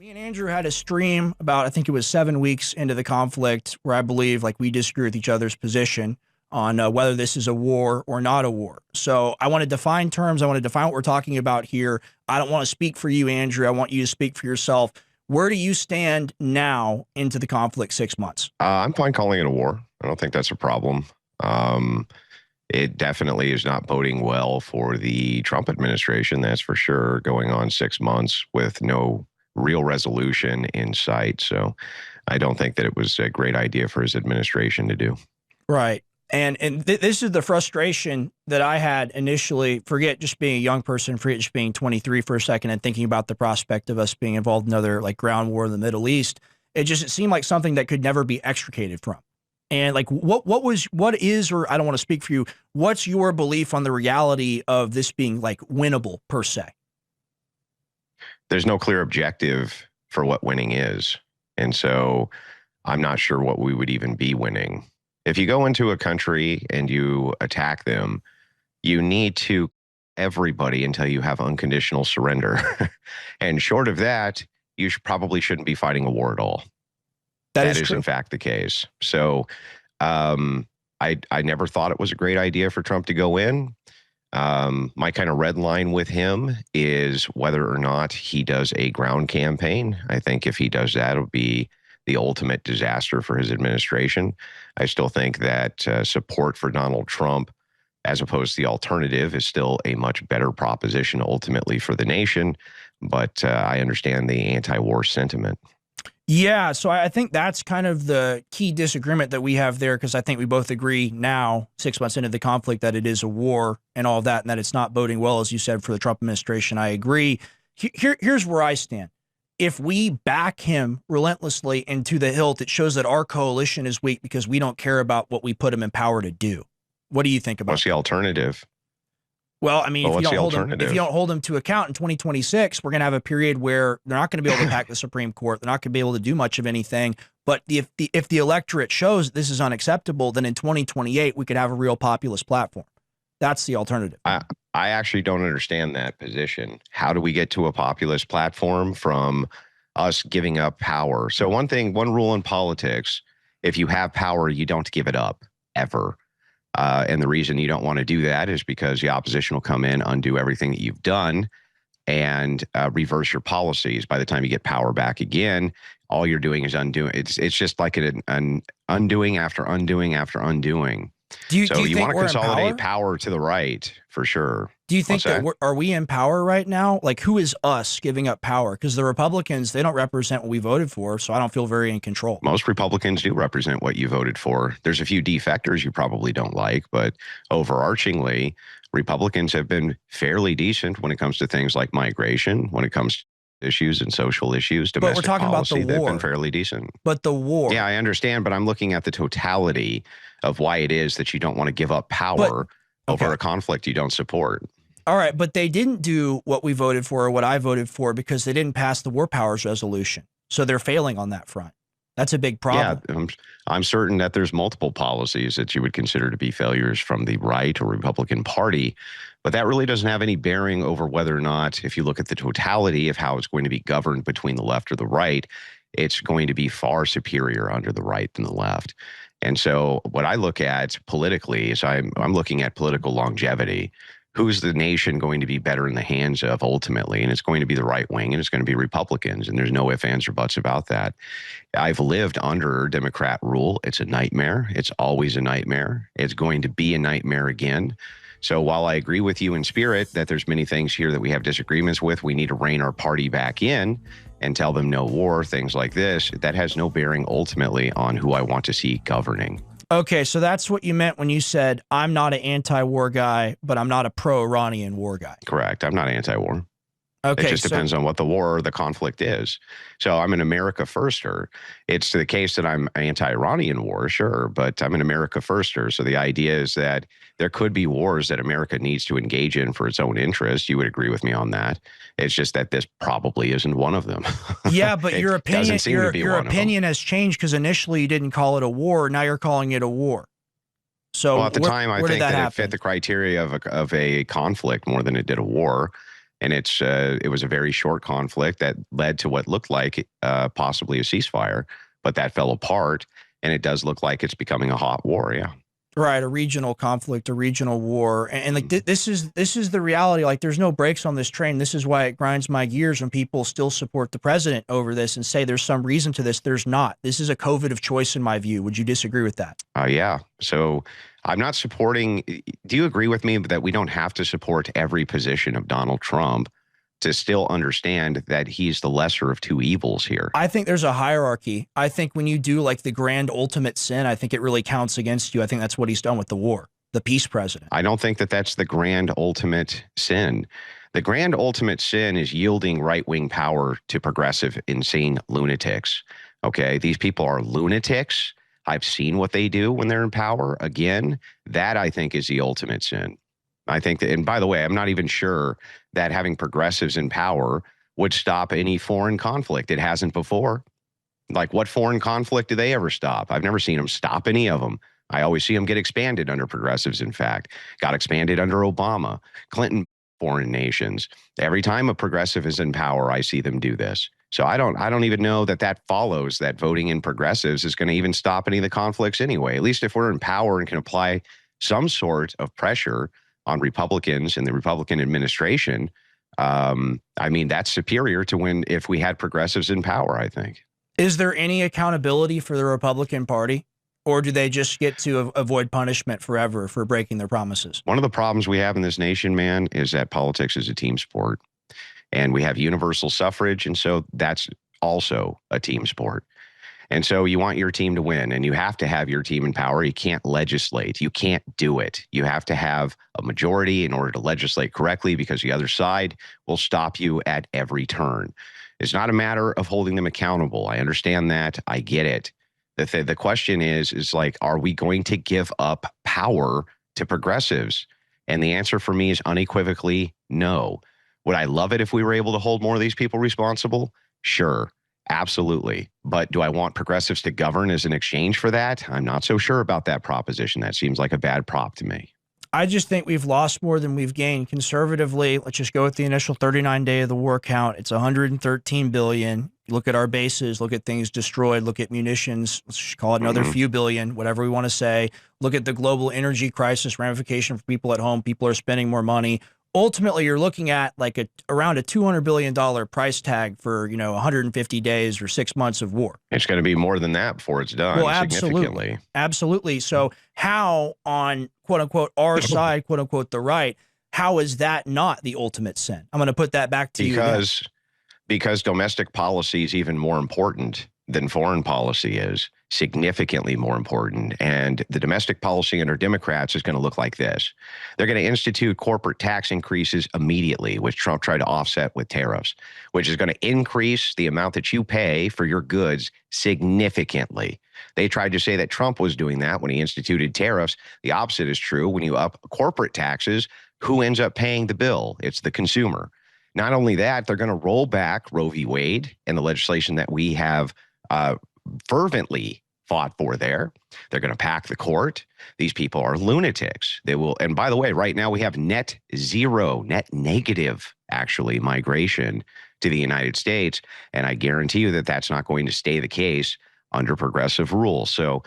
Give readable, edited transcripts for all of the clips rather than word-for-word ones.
Me and Andrew had a stream about, I think it was 7 weeks into the conflict, where I believe like we disagree with each other's position on whether this is a war or not a war. So I want to define terms. I want to define what we're talking about here. I don't want to speak for you, Andrew. I want you to speak for yourself. Where do you stand now into the conflict 6 months? I'm fine calling it a war. I don't think that's a problem. It definitely is not boding well for the Trump administration, that's for sure, going on 6 months with no real resolution in sight. So I don't think that it was a great idea for his administration to do. Right. And this is the frustration that I had initially. Forget just being a young person, forget just being 23 for a second and thinking about the prospect of us being involved in another like ground war in the Middle East. It seemed like something that could never be extricated from. And like, what is, or I don't want to speak for you, what's your belief on the reality of this being like winnable per se? There's no clear objective for what winning is. And so I'm not sure what we would even be winning. If you go into a country and you attack them, you need to everybody until you have unconditional surrender. And short of that, you probably shouldn't be fighting a war at all. That is in fact the case. So I never thought it was a great idea for Trump to go in. My kind of red line with him is whether or not he does a ground campaign. I think if he does that, it'll be the ultimate disaster for his administration. I still think that support for Donald Trump, as opposed to the alternative, is still a much better proposition ultimately for the nation. But I understand the anti-war sentiment. Yeah, so I think that's kind of the key disagreement that we have there, because I think we both agree now, 6 months into the conflict, that it is a war and all of that, and that it's not boding well, as you said, for the Trump administration. I agree. Here's where I stand. If we back him relentlessly into the hilt, it shows that our coalition is weak because we don't care about what we put him in power to do. What do you think about that? What's the alternative? Well, I mean, if you don't hold them to account in 2026, we're going to have a period where they're not going to be able to pack the Supreme Court. They're not going to be able to do much of anything. But if the electorate shows this is unacceptable, then in 2028, we could have a real populist platform. That's the alternative. I actually don't understand that position. How do we get to a populist platform from us giving up power? So one rule in politics, if you have power, you don't give it up ever. And the reason you don't want to do that is because the opposition will come in, undo everything that you've done, and reverse your policies. By the time you get power back again, all you're doing is undoing. It's just like an undoing after undoing after undoing. Do you want to consolidate power to the right, for sure. Do you think are we in power right now? Like, who is us giving up power? Because the Republicans, they don't represent what we voted for, so I don't feel very in control. Most Republicans do represent what you voted for. There's a few defectors you probably don't like, but overarchingly, Republicans have been fairly decent when it comes to things like migration, when it comes to issues and social issues, domestic policy. But we're talking about the war. They've been fairly decent. But the war. Yeah, I understand, but I'm looking at the totality of why it is that you don't want to give up power over a conflict you don't support. All right, but they didn't do what we voted for or what I voted for because they didn't pass the War Powers Resolution. So they're failing on that front. That's a big problem. Yeah, I'm certain that there's multiple policies that you would consider to be failures from the right or Republican Party, but that really doesn't have any bearing over whether or not, if you look at the totality of how it's going to be governed between the left or the right, it's going to be far superior under the right than the left. And so what I look at politically is I'm looking at political longevity. Who's the nation going to be better in the hands of ultimately? And it's going to be the right wing, and it's going to be Republicans. And there's no ifs, ands, or buts about that. I've lived under Democrat rule. It's a nightmare. It's always a nightmare. It's going to be a nightmare again. So while I agree with you in spirit that there's many things here that we have disagreements with, we need to rein our party back in and tell them no war, things like this, that has no bearing ultimately on who I want to see governing. Okay, so that's what you meant when you said, I'm not an anti-war guy, but I'm not a pro-Iranian war guy. Correct. I'm not anti-war. Okay, it just depends on what the war or the conflict is. So I'm an America firster. It's the case that I'm anti-Iranian war, sure, but I'm an America firster. So the idea is that there could be wars that America needs to engage in for its own interest. You would agree with me on that. It's just that this probably isn't one of them. Yeah, but your opinion has changed because initially you didn't call it a war. Now you're calling it a war. So at the time, I think that it fit the criteria of a conflict more than it did a war. And it was a very short conflict that led to what looked like possibly a ceasefire, but that fell apart. And it does look like it's becoming a hot war. Yeah. Right, a regional conflict, a regional war, and like this is the reality. Like, there's no brakes on this train. This is why it grinds my gears when people still support the president over this and say there's some reason to this. There's not. This is a COVID of choice, in my view. Would you disagree with that? Yeah. So I'm not supporting. Do you agree with me that we don't have to support every position of Donald Trump to still understand that he's the lesser of two evils here? I think there's a hierarchy. I think when you do like the grand ultimate sin, I think it really counts against you. I think that's what he's done with the war, the peace president. I don't think that that's the grand ultimate sin. The grand ultimate sin is yielding right-wing power to progressive, insane lunatics. Okay, these people are lunatics. I've seen what they do when they're in power. Again, that I think is the ultimate sin. I think that, and by the way, I'm not even sure that having progressives in power would stop any foreign conflict. It hasn't before. Like, what foreign conflict do they ever stop? I've never seen them stop any of them. I always see them get expanded under progressives, in fact. Got expanded under Obama, Clinton, foreign nations. Every time a progressive is in power, I see them do this. So I don't even know that follows that voting in progressives is going to even stop any of the conflicts anyway. At least if we're in power and can apply some sort of pressure on Republicans and the Republican administration, I mean, that's superior to if we had progressives in power, I think. Is there any accountability for the Republican Party, or do they just get to avoid punishment forever for breaking their promises? One of the problems we have in this nation, man, is that politics is a team sport, and we have universal suffrage. And so that's also a team sport. And so you want your team to win, and you have to have your team in power. You can't legislate. You can't do it. You have to have a majority in order to legislate correctly, because the other side will stop you at every turn. It's not a matter of holding them accountable. I understand that. I get it. The question is like, are we going to give up power to progressives? And the answer for me is unequivocally no. Would I love it if we were able to hold more of these people responsible? Sure. Absolutely. But do I want progressives to govern as an exchange for that? I'm not so sure about that proposition. That seems like a bad prop to me. I just think we've lost more than we've gained. Conservatively, let's just go with the initial 39-day of the war count. It's 113 billion. Look at our bases, look at things destroyed, look at munitions, let's just call it another few billion, whatever we want to say. Look at the global energy crisis ramification for people at home. People are spending more money. Ultimately, you're looking at like around a $200 billion price tag for, 150 days or 6 months of war. It's going to be more than that before it's done. Well, absolutely. Absolutely. So how on, quote unquote, our side, quote unquote, the right, how is that not the ultimate sin? I'm going to put that back to you. Because domestic policy is even more important than foreign policy is, significantly more important. And the domestic policy under Democrats is going to look like this. They're going to institute corporate tax increases immediately, which Trump tried to offset with tariffs, which is going to increase the amount that you pay for your goods significantly. They tried to say that Trump was doing that when he instituted tariffs. The opposite is true. When you up corporate taxes, who ends up paying the bill? It's the consumer. Not only that, they're going to roll back Roe v. Wade and the legislation that we have fervently fought for there. They're going to pack the court. These people are lunatics. They will. And by the way, right now we have net negative, actually, migration to the United States. And I guarantee you that that's not going to stay the case under progressive rule. So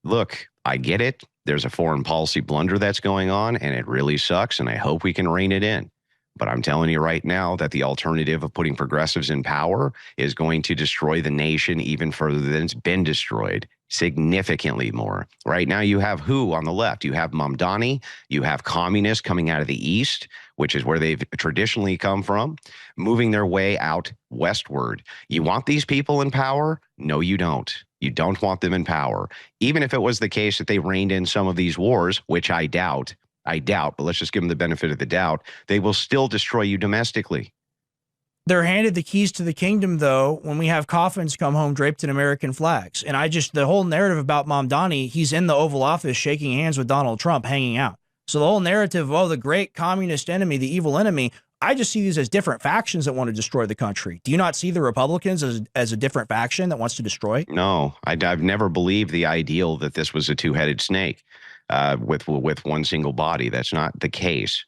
look, I get it. There's a foreign policy blunder that's going on, and it really sucks. And I hope we can rein it in. But I'm telling you right now that the alternative of putting progressives in power is going to destroy the nation even further than it's been destroyed, significantly more. Right now, you have who on the left? You have Mamdani, you have communists coming out of the East, which is where they've traditionally come from, moving their way out westward. You want these people in power? No, you don't. You don't want them in power. Even if it was the case that they reined in some of these wars, which I doubt, but let's just give them the benefit of the doubt, they will still destroy you domestically. They're handed the keys to the kingdom, though, when we have coffins come home draped in American flags. And the whole narrative about Mamdani, he's in the Oval Office shaking hands with Donald Trump, hanging out. So the whole narrative of, oh, the great communist enemy, the evil enemy, I just see these as different factions that want to destroy the country. Do you not see the Republicans as a different faction that wants to destroy? No, I've never believed the ideal that this was a two-headed snake with one single body. That's not the case.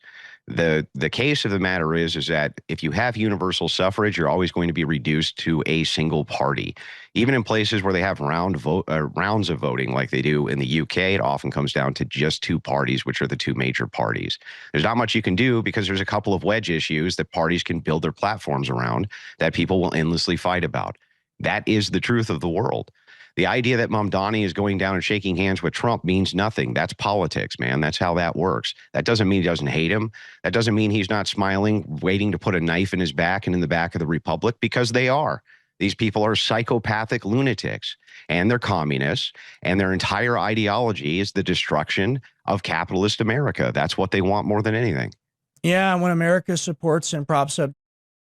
The case of the matter is that if you have universal suffrage, you're always going to be reduced to a single party. Even in places where they have rounds of voting, like they do in the UK, it often comes down to just two parties, which are the two major parties. There's not much you can do because there's a couple of wedge issues that parties can build their platforms around that people will endlessly fight about. That is the truth of the world. The idea that Mamdani is going down and shaking hands with Trump means nothing. That's politics, man. That's how that works. That doesn't mean he doesn't hate him. That doesn't mean he's not smiling, waiting to put a knife in his back and in the back of the Republic, because they are. These people are psychopathic lunatics, and they're communists, and their entire ideology is the destruction of capitalist America. That's what they want more than anything. Yeah, when America supports and props up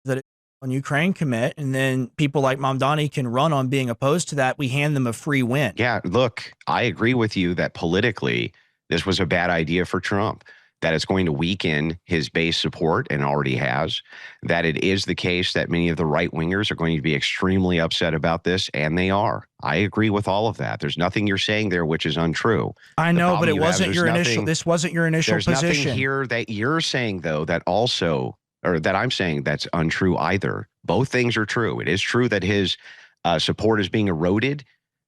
that on Ukraine commit, and then people like Mamdani can run on being opposed to that, we hand them a free win. Yeah, look, I agree with you that politically this was a bad idea for Trump, that it's going to weaken his base support and already has, that it is the case that many of the right wingers are going to be extremely upset about this, and they are. I agree with all of that. There's nothing you're saying there which is untrue. I know, but it wasn't your initial. This wasn't your initial position. There's nothing here that you're saying, though, that also, or that I'm saying that's untrue either. Both things are true. It is true that his support is being eroded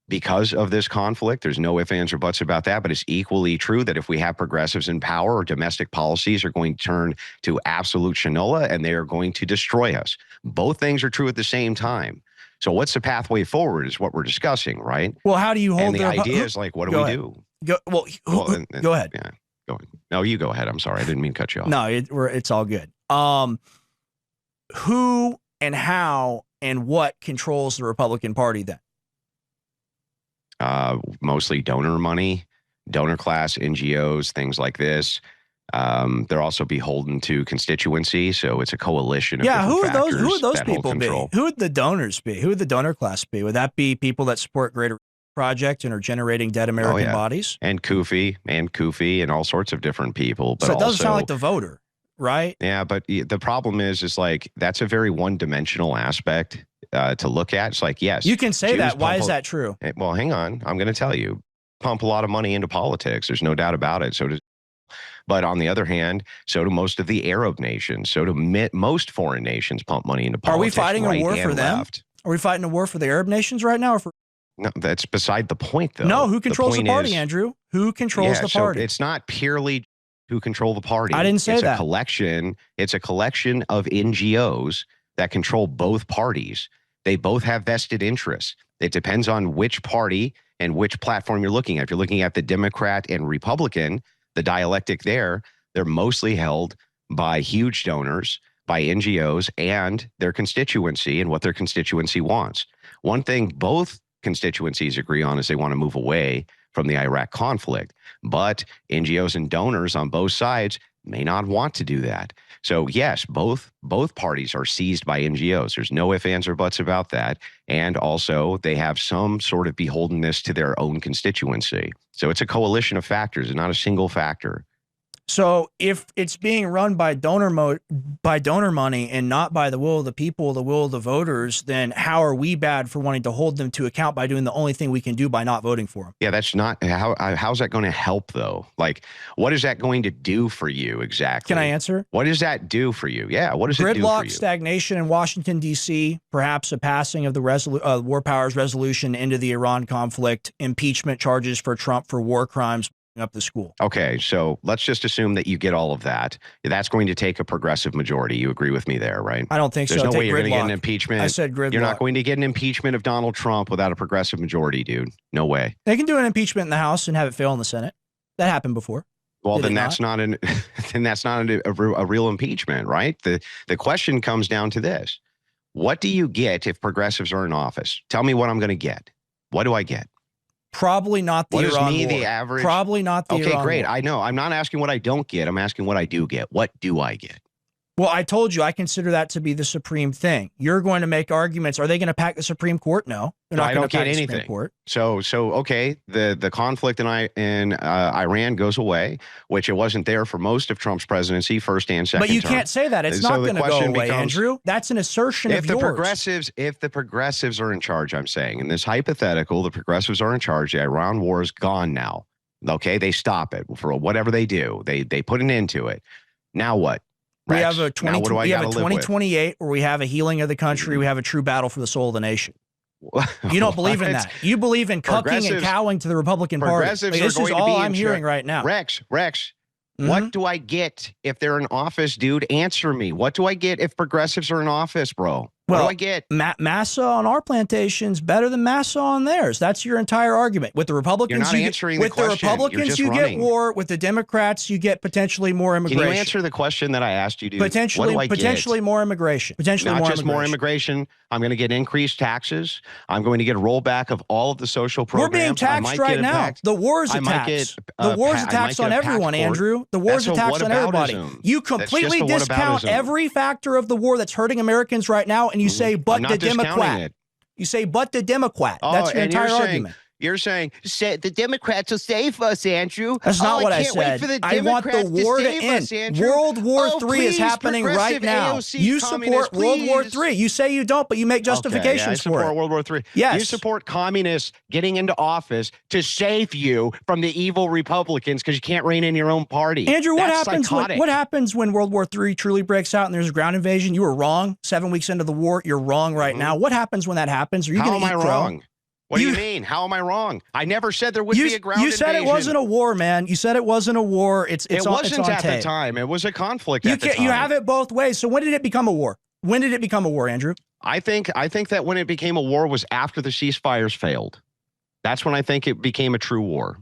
because of this conflict. There's no ifs, ands, or buts about that. But it's equally true that if we have progressives in power, or domestic policies are going to turn to absolute shinola, and they are going to destroy us. Both things are true at the same time. So what's the pathway forward is what we're discussing, right? Well, how do you hold and the idea is like, what do we do? Go ahead. Yeah, go ahead. No, you go ahead. I'm sorry. I didn't mean to cut you off. No, it's all good. Who and how and what controls the Republican Party then? Mostly donor money, donor class, NGOs, things like this. They're also beholden to constituency, so it's a coalition of who are those? Who would those people be? Who would the donors be? Who would the donor class be? Would that be people that support Greater Project and are generating dead American bodies? And Kufi, and all sorts of different people. But so it doesn't sound like the voter, right? Yeah, but the problem is like that's a very one-dimensional aspect to look at. It's like, yes, you can say that. Why is that true? Well, hang on. I'm going to tell you. Pump a lot of money into politics. There's no doubt about it. So does. But on the other hand, so do most of the Arab nations. So do most foreign nations pump money into politics. Are we fighting a war for them? Left. Are we fighting a war for the Arab nations right now? Or for no, that's beside the point, though. No, who controls the party, Andrew? Who controls the party? So it's not purely who control the party. I didn't say it's that. It's a collection of NGOs that control both parties. They both have vested interests. It depends on which party and which platform you're looking at. If you're looking at the Democrat and Republican, the dialectic there, they're mostly held by huge donors, by NGOs, and their constituency and what their constituency wants. One thing both constituencies agree on is they want to move away from the Iraq conflict, but NGOs and donors on both sides may not want to do that. So yes, both parties are seized by NGOs. There's no ifs, ands, or buts about that. And also they have some sort of beholdenness to their own constituency. So it's a coalition of factors and not a single factor. So if it's being run by donor money and not by the will of the people, the will of the voters, then how are we bad for wanting to hold them to account by doing the only thing we can do by not voting for them? Yeah, that's not how's that going to help though? Like, what is that going to do for you exactly? Can I answer? What does that do for you? Yeah, what does it do for you? Gridlock, stagnation in Washington, D.C., perhaps a passing of the War Powers Resolution into the Iran conflict, impeachment charges for Trump for war crimes, up the school. Okay, so let's just assume that you get all of that. That's going to take a progressive majority. You agree with me there, right? I don't think There's so. no way you're going to get an impeachment. I said gridlock. You're not going to get an impeachment of Donald Trump without a progressive majority, dude. No way. They can do an impeachment in the House and have it fail in the Senate. That happened before. Well, then that's not a real impeachment, right? The question comes down to this. What do you get if progressives are in office? Tell me what I'm going to get. What do I get? Probably not the Iran war. The average? Probably not the Iran war. Okay, great. I know. I'm not asking what I don't get. I'm asking what I do get. What do I get? Well, I told you I consider that to be the supreme thing. You're going to make arguments. Are they going to pack the Supreme Court? No, they're not going to pack the Supreme Court. So okay, the conflict in Iran goes away, which it wasn't there for most of Trump's presidency, first and second. But you term. can't say that. It's not going to go away, Andrew. That's an assertion of yours. If the progressives are in charge, I'm saying in this hypothetical, the progressives are in charge. The Iran war is gone now. Okay, they stop it for whatever they do. They put an end to it. Now what? We Rex, have a now what do I gotta live with? 2028 where we have a healing of the country. We have a true battle for the soul of the nation. You don't believe in that. You believe in cucking and cowing to the Republican Party. Like, this is all I'm hearing right now. Rex, what do I get if they're in office, dude? Answer me. What do I get if progressives are in office, bro? What do I get? Massa on our plantation's better than Massa on theirs. That's your entire argument. With the Republicans, You're not answering the question. With the Republicans, you get war. With the Democrats, you get potentially more immigration. Can you answer the question that I asked you, dude? Potentially more immigration. Not just more immigration. I'm going to get increased taxes. I'm going to get a rollback of all of the social programs. We're being taxed right now. The war is a tax. The war is a tax on everyone, Andrew. The war is a tax on everybody. You completely discount every factor of the war that's hurting Americans right now, and you say, but the Democrat. You say, but the Democrat. That's your entire argument. You're saying the Democrats will save us, Andrew. That's not what I said. I want the war to end. World War III is happening right now. You support World War III. You say you don't, but you make justifications for it. I support World War III. Yes. You support communists getting into office to save you from the evil Republicans because you can't rein in your own party. Andrew, what happens when World War III truly breaks out and there's a ground invasion? You were wrong 7 weeks into the war. You're wrong right now. What happens when that happens? Are you going to eat crow? Wrong? What do you mean? How am I wrong? I never said there would be a ground invasion. You said it wasn't a war, man. You said it wasn't a war. It wasn't at the time. It was a conflict at the time. You have it both ways. So when did it become a war? When did it become a war, Andrew? I think that when it became a war was after the ceasefires failed. That's when I think it became a true war.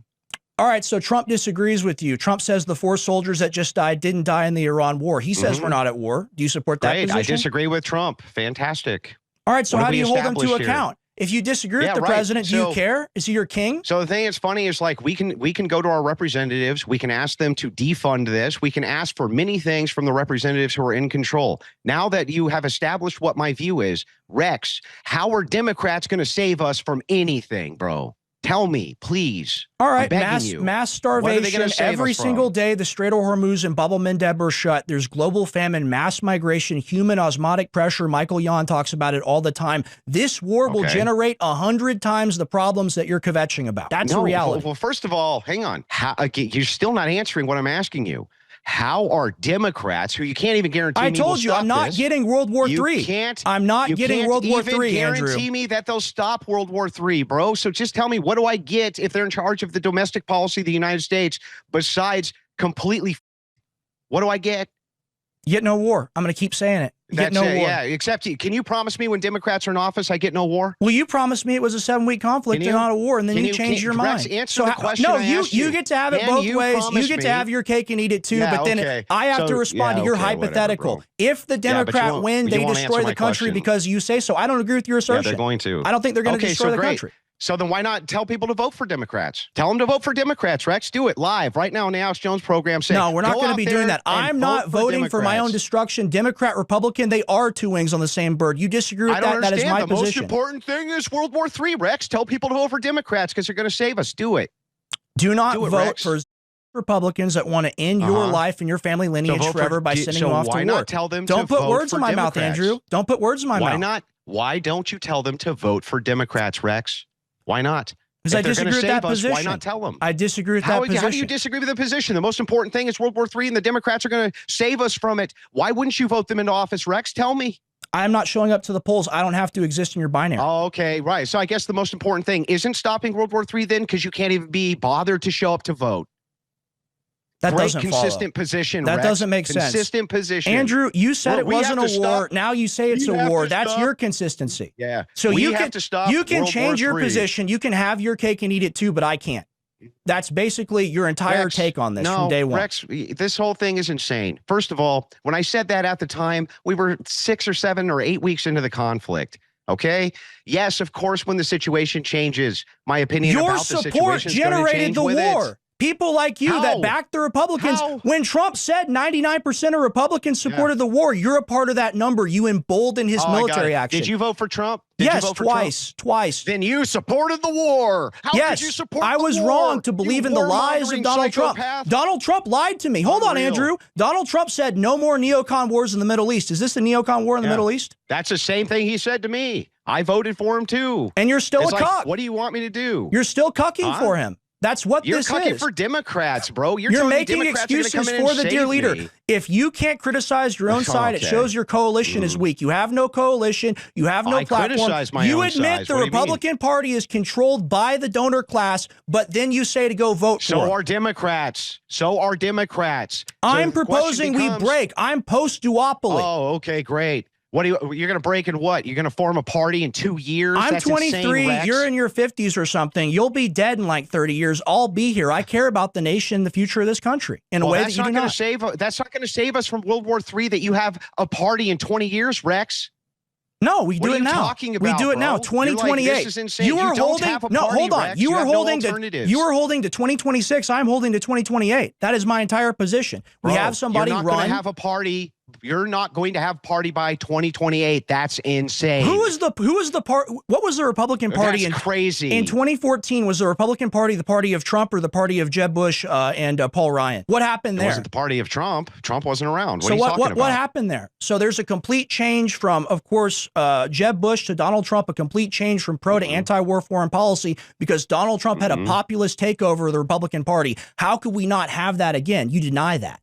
All right, so Trump disagrees with you. Trump says the 4 soldiers that just died didn't die in the Iran war. He says we're not at war. Do you support that position? I disagree with Trump. Fantastic. All right, so how do you hold him to account? If you disagree with the president, do you care? Is he your king? So the thing that's funny is, like, we can go to our representatives. We can ask them to defund this. We can ask for many things from the representatives who are in control. Now that you have established what my view is, Rex, how are Democrats going to save us from anything, bro? Tell me, please. All right, mass starvation every single day. The Strait of Hormuz and Bab el-Mandeb are shut. There's global famine, mass migration, human osmotic pressure. Michael Yon talks about it all the time. This war will generate 100 times the problems that you're kvetching about. That's the reality. Well, first of all, hang on. You're still not answering what I'm asking you. How are Democrats, who you can't even guarantee I told you, I'm not getting World War III. I'm not getting World War III, Andrew. Guarantee me that they'll stop World War III, bro. So just tell me, what do I get if they're in charge of the domestic policy of the United States besides completely? What do I get? You get no war. I'm going to keep saying it. You get no war. Yeah, except can you promise me when Democrats are in office, I get no war? Well, you promised me it was a 7-week conflict and not a war, and then you changed your mind. Answer the question. No, you get to have it both ways. You get to have your cake and eat it too, but then I have to respond to your hypothetical. Whatever, if the Democrat win, they destroy the country because you say so. I don't agree with your assertion. Yeah, they're going to. I don't think they're going to destroy the country. So then why not tell people to vote for Democrats? Tell them to vote for Democrats, Rex. Do it live right now on the Alex Jones program. No, we're not going to be doing that. I'm not voting for my own destruction. Democrat, Republican, they are 2 wings on the same bird. You disagree with that? That is my position. The most important thing is World War III, Rex. Tell people to vote for Democrats because they're going to save us. Do it. Do not vote for Republicans that want to end your life and your family lineage forever by sending you off to war. Why not tell them Don't put words in my mouth, Andrew. Don't put words in my mouth. Why not? Why don't you tell them to vote for Democrats, Rex? Why not? Because I disagree with that position. Why not tell them? I disagree with that position. How do you disagree with the position? The most important thing is World War III, and the Democrats are going to save us from it. Why wouldn't you vote them into office, Rex? Tell me. I'm not showing up to the polls. I don't have to exist in your binary. Oh, okay, right. So I guess the most important thing isn't stopping World War III then, because you can't even be bothered to show up to vote. That doesn't consistent position. That Rex. doesn't make sense. Consistent position. Andrew, you said it wasn't a war. Now you say it's a war. That's your consistency. Yeah. So you can change your position. You can have your cake and eat it too, but I can't. That's basically your entire take on this from day one. Rex, this whole thing is insane. First of all, when I said that at the time, we were 6 or 7 or 8 weeks into the conflict. Okay. Yes, of course, when the situation changes, my opinion about the situation is going to change. Your support generated the war. People like you that backed the Republicans. When Trump said 99% of Republicans supported the war, you're a part of that number. You emboldened his military action. Did you vote for Trump? Yes, twice. Then you supported the war. How could you support the war? I was wrong to believe in the lies of Donald Trump. Donald Trump lied to me. Hold on, Andrew. Donald Trump said no more neocon wars in the Middle East. Is this the neocon war in the Middle East? That's the same thing he said to me. I voted for him too. And you're still a cuck. What do you want me to do? You're still cucking for him. That's what You're this cooking is. for Democrats, bro. You're making excuses for the dear leader. If you can't criticize your own side, it shows your coalition is weak. You have no coalition. You have no platform. Criticize my you own admit size. the Republican Party is controlled by the donor class, but then you say to go vote for them. So are Democrats. So are Democrats. I'm proposing we break. I'm post-duopoly. Oh, okay, great. What are you're going to break in what? You're going to form a party in 2 years? I'm That's 23. Insane, you're in your 50s or something. You'll be dead in like 30 years. I'll be here. I care about the nation, the future of this country in a way that you do not. That's not going to save us from World War III that you have a party in 20 years, Rex. No, we do it now. Talking about, we do it bro? now. 2028. Like, this is insane. You are don't holding. Have a no, party, hold on. Rex. You are holding alternatives. You are holding to 2026. I'm holding to 2028. That is my entire position. We have somebody you're not going to have a party. You're not going to have a party by 2028. That's insane. Who was the part? What was the Republican Party? That's crazy. In 2014, was the Republican Party the party of Trump or the party of Jeb Bush and Paul Ryan? What happened there? It wasn't the party of Trump. Trump wasn't around. What are you talking about? What happened there? So there's a complete change from, of course, Jeb Bush to Donald Trump, a complete change from pro to anti-war foreign policy because Donald Trump had a populist takeover of the Republican Party. How could we not have that again? You deny that.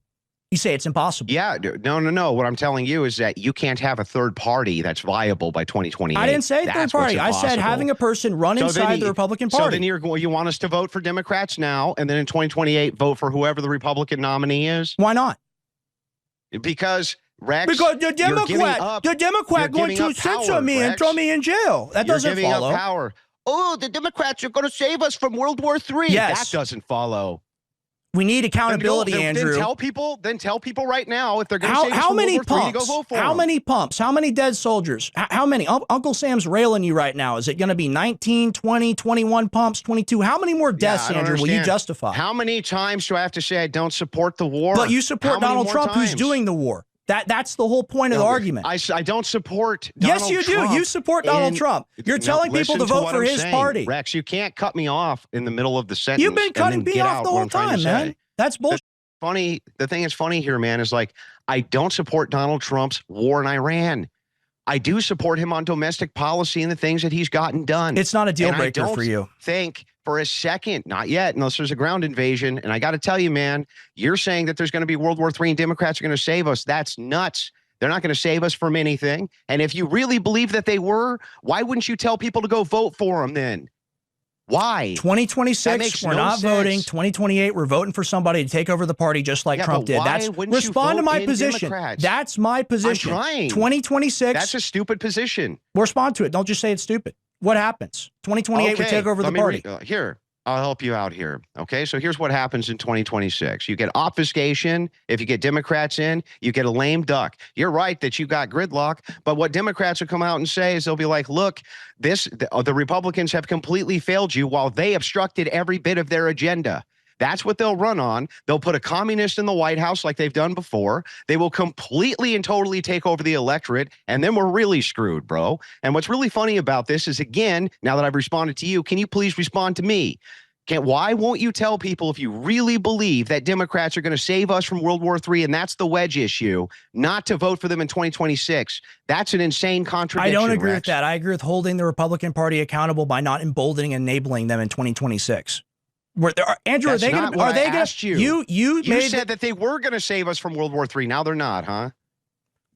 You say it's impossible. Yeah, no. What I'm telling you is that you can't have a third party that's viable by 2028. I didn't say third party. I said having a person run inside the Republican Party. So then you want us to vote for Democrats now, and then in 2028 vote for whoever the Republican nominee is? Why not? Because Rex, because the Democrat going to censor me and throw me in jail. That doesn't follow. Up power. Oh, the Democrats are going to save us from World War III. Yes. That doesn't follow. We need accountability, Andrew. Then tell people right now if they're going to save us how from many World War III to pumps? go vote for How them. many pumps? How many dead soldiers? How many? Uncle Sam's railing you right now. Is it going to be 19, 20, 21 pumps, 22? How many more deaths, Andrew, will you justify? How many times do I have to say I don't support the war? But you support Donald Trump, who's doing the war. That's the whole point of the argument. I don't support Donald Trump. Yes, you do. You support Donald Trump. You're telling people to vote for his party. Rex, you can't cut me off in the middle of the sentence. You've been cutting me off the whole time, man. That's bullshit. The thing is funny here, man, is like I don't support Donald Trump's war in Iran. I do support him on domestic policy and the things that he's gotten done. It's not a deal breaker for you. Think for a second, not yet, unless there's a ground invasion. And I got to tell you, man, you're saying that there's going to be World War III and Democrats are going to save us. That's nuts. They're not going to save us from anything. And if you really believe that they were, why wouldn't you tell people to go vote for them then? Why? 2026, we're not voting. 2028, we're voting for somebody to take over the party just like Trump did. Respond to my position. That's my position. I'm trying. 2026. That's a stupid position. Respond to it. Don't just say it's stupid. What happens? 2028, we take over the party. Here, I'll help you out here. Okay, so here's what happens in 2026. You get obfuscation. If you get Democrats in, you get a lame duck. You're right that you got gridlock, but what Democrats will come out and say is they'll be like, look, the Republicans have completely failed you while they obstructed every bit of their agenda. That's what they'll run on. They'll put a communist in the White House like they've done before. They will completely and totally take over the electorate, and then we're really screwed, bro. And what's really funny about this is, again, now that I've responded to you, can you please respond to me? Why won't you tell people if you really believe that Democrats are going to save us from World War III, and that's the wedge issue, not to vote for them in 2026? That's an insane contradiction. I don't agree Rex. with that. I agree with holding the Republican Party accountable by not emboldening and enabling them in 2026. Andrew, That's are they going to? Are they going to? You said that they were going to save us from World War III. Now they're not, huh?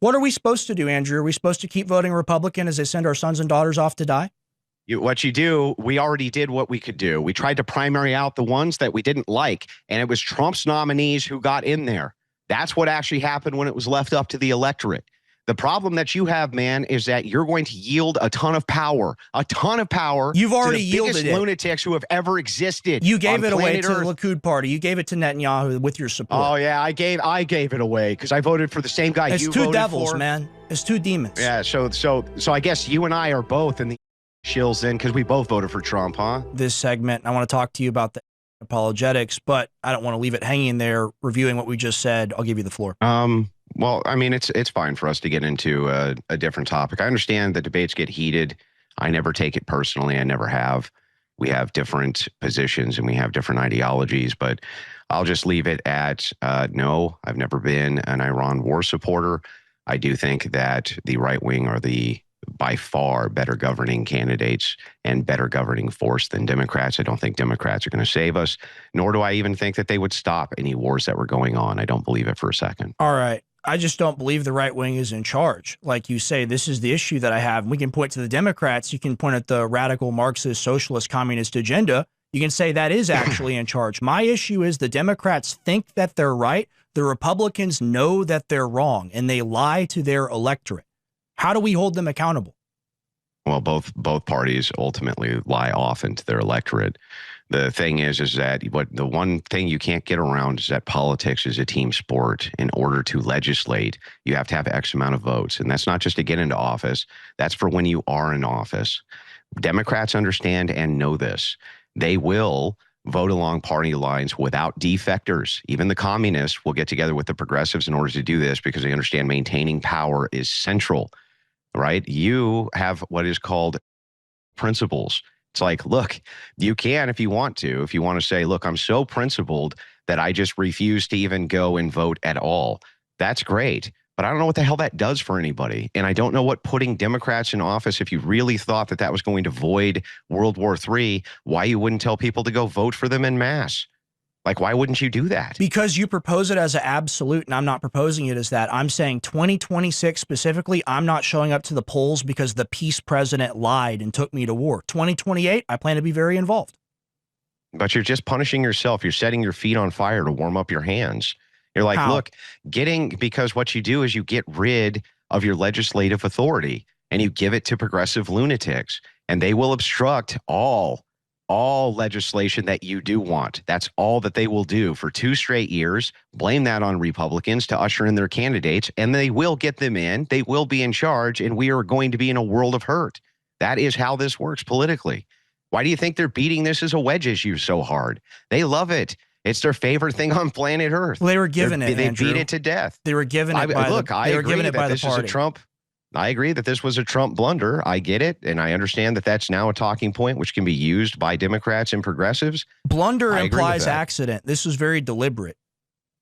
What are we supposed to do, Andrew? Are we supposed to keep voting Republican as they send our sons and daughters off to die? What you do, we already did what we could do. We tried to primary out the ones that we didn't like, and it was Trump's nominees who got in there. That's what actually happened when it was left up to the electorate. The problem that you have, man, is that you're going to yield a ton of power. You've already to the yielded biggest lunatics who have ever existed. You gave it away to Earth. the Likud party. You gave it to Netanyahu with your support. Oh yeah, I gave it away because I voted for the same guy it's you two voted devils, for. Man. It's two demons. Yeah, so I guess you and I are both in the shills then because we both voted for Trump, huh? This segment, I want to talk to you about the apologetics, but I don't want to leave it hanging there reviewing what we just said. I'll give you the floor. Well, I mean, it's fine for us to get into a different topic. I understand that debates get heated. I never take it personally. I never have. We have different positions and we have different ideologies, but I'll just leave it at no, I've never been an Iran war supporter. I do think that the right wing are the by far better governing candidates and better governing force than Democrats. I don't think Democrats are going to save us, nor do I even think that they would stop any wars that were going on. I don't believe it for a second. All right. I just don't believe the right wing is in charge. Like you say, this is the issue that I have. We can point to the Democrats. You can point at the radical Marxist, socialist, communist agenda. You can say that is actually in charge. My issue is the Democrats think that they're right. The Republicans know that they're wrong, and they lie to their electorate. How do we hold them accountable? Well, both parties ultimately lie often to their electorate. The thing is that the one thing you can't get around is that politics is a team sport. In order to legislate, you have to have X amount of votes. And that's not just to get into office. That's for when you are in office. Democrats understand and know this. They will vote along party lines without defectors. Even the communists will get together with the progressives in order to do this because they understand maintaining power is central, right? You have what is called principles. It's like, look, you can if you want to say, look, I'm so principled that I just refuse to even go and vote at all. That's great. But I don't know what the hell that does for anybody. And I don't know what putting Democrats in office, if you really thought that that was going to void World War III, why you wouldn't tell people to go vote for them en masse. Like, why wouldn't you do that? Because you propose it as an absolute, and I'm not proposing it as that. I'm saying 2026 specifically, I'm not showing up to the polls because the peace president lied and took me to war. 2028, I plan to be very involved. But you're just punishing yourself. You're setting your feet on fire to warm up your hands. You're like, How? look, because what you do is you get rid of your legislative authority and you give it to progressive lunatics, and they will obstruct all legislation that you do want. That's all that they will do for 2 straight years. Blame that on Republicans to usher in their candidates, and they will get them in. They will be in charge, and we are going to be in a world of hurt. That is how this works politically. Why do you think they're beating this as a wedge issue so hard? They love it. It's their favorite thing on planet Earth. Well, they were given it, They Andrew. beat it to death. They were given it by look, the, I they were agree given it that by the this is a party. Trump. I agree that this was a Trump blunder. I get it. And I understand that that's now a talking point which can be used by Democrats and progressives. Blunder implies accident. This was very deliberate.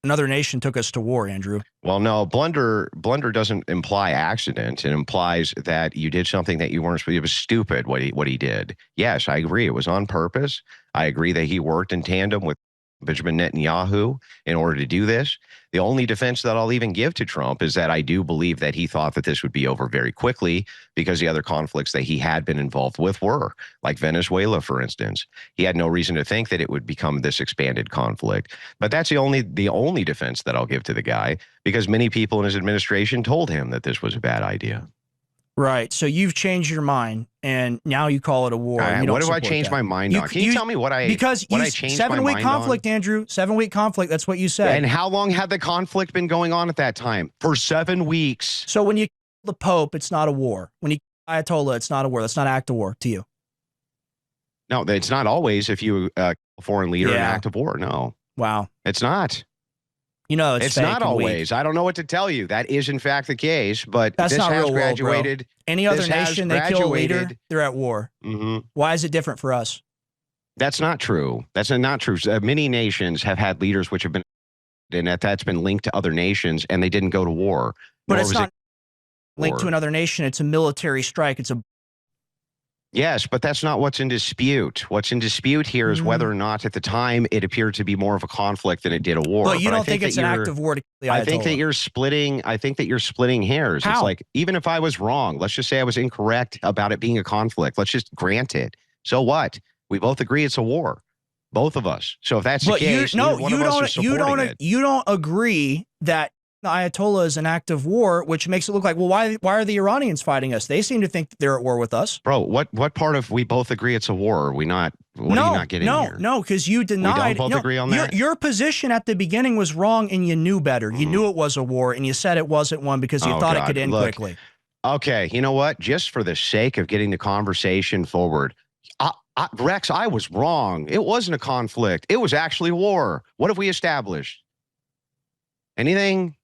Another nation took us to war, Andrew. Well, no, blunder doesn't imply accident. It implies that you did something that you weren't supposed to. It was stupid what he did. Yes, I agree. It was on purpose. I agree that he worked in tandem with Benjamin Netanyahu in order to do this. The only defense that I'll even give to Trump is that I do believe that he thought that this would be over very quickly because the other conflicts that he had been involved with were, like Venezuela, for instance. He had no reason to think that it would become this expanded conflict. But that's the only defense that I'll give to the guy, because many people in his administration told him that this was a bad idea. Right. So you've changed your mind, and now you call it a war. What do I change my mind on? Can you tell me what I changed my mind on? Because 7-week conflict, Andrew. 7-week conflict. That's what you said. And how long had the conflict been going on at that time? For 7 weeks. So when you kill the Pope, it's not a war. When you kill Ayatollah, it's not a war. That's not an act of war to you. No, it's not always if you kill a foreign leader in an act of war. No. Wow. It's not. You know, it's not always. I don't know what to tell you. That is, in fact, the case. But that's this not has real graduated. World, bro. Any other nation, they kill a leader, they're at war. Mm-hmm. Why is it different for us? That's not true. That's not true. Many nations have had leaders which have been, and that's been linked to other nations, and they didn't go to war. But it's not linked to another nation. It's a military strike. It's a Yes, but that's not what's in dispute. What's in dispute here is whether or not at the time it appeared to be more of a conflict than it did a war. But you don't think it's an act of war to kill the Ayatollah? I think that you're splitting hairs. How? It's like, even if I was wrong, let's just say I was incorrect about it being a conflict. Let's just grant it. So what? We both agree it's a war. Both of us. So if that's the case, you don't agree that the Ayatollah is an act of war, which makes it look like, well, why are the Iranians fighting us? They seem to think that they're at war with us. Bro, what part of we both agree it's a war are we not? What are you not getting here? No, because you denied. We don't both agree on that? Your position at the beginning was wrong, and you knew better. You knew it was a war, and you said it wasn't one because you thought it could end quickly. Okay, you know what? Just for the sake of getting the conversation forward, Rex, I was wrong. It wasn't a conflict. It was actually war. What have we established? Anything?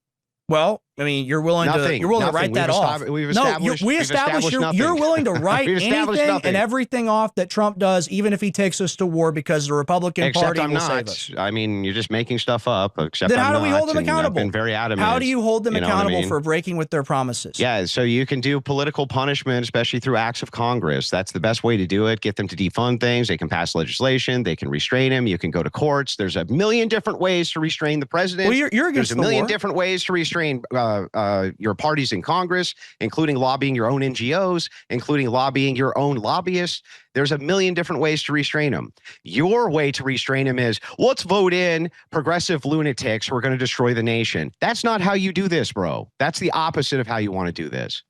Well, I mean, you're willing Nothing, to nothing. write that off. We've No, established, we we've established nothing. you're willing to write We've established anything nothing. and everything off that Trump does, even if he takes us to war, because the Republican Except Party I'm will not. save us. I mean, you're just making stuff up. Except Then how I'm do we hold them not, and accountable? I've been very adamant. How do you hold them You know what I accountable mean? for breaking with their promises? Yeah, so you can do political punishment, especially through acts of Congress. That's the best way to do it. Get them to defund things. They can pass legislation. They can restrain him. You can go to courts. There's a million different ways to restrain the president. Well, you're against There's a the million war. different ways to restrain your parties in Congress, including lobbying your own NGOs, including lobbying your own lobbyists. There's a million different ways to restrain him. Your way to restrain him is, let's vote in progressive lunatics who are going to destroy the nation. That's not how you do this, bro. That's the opposite of how you want to do this.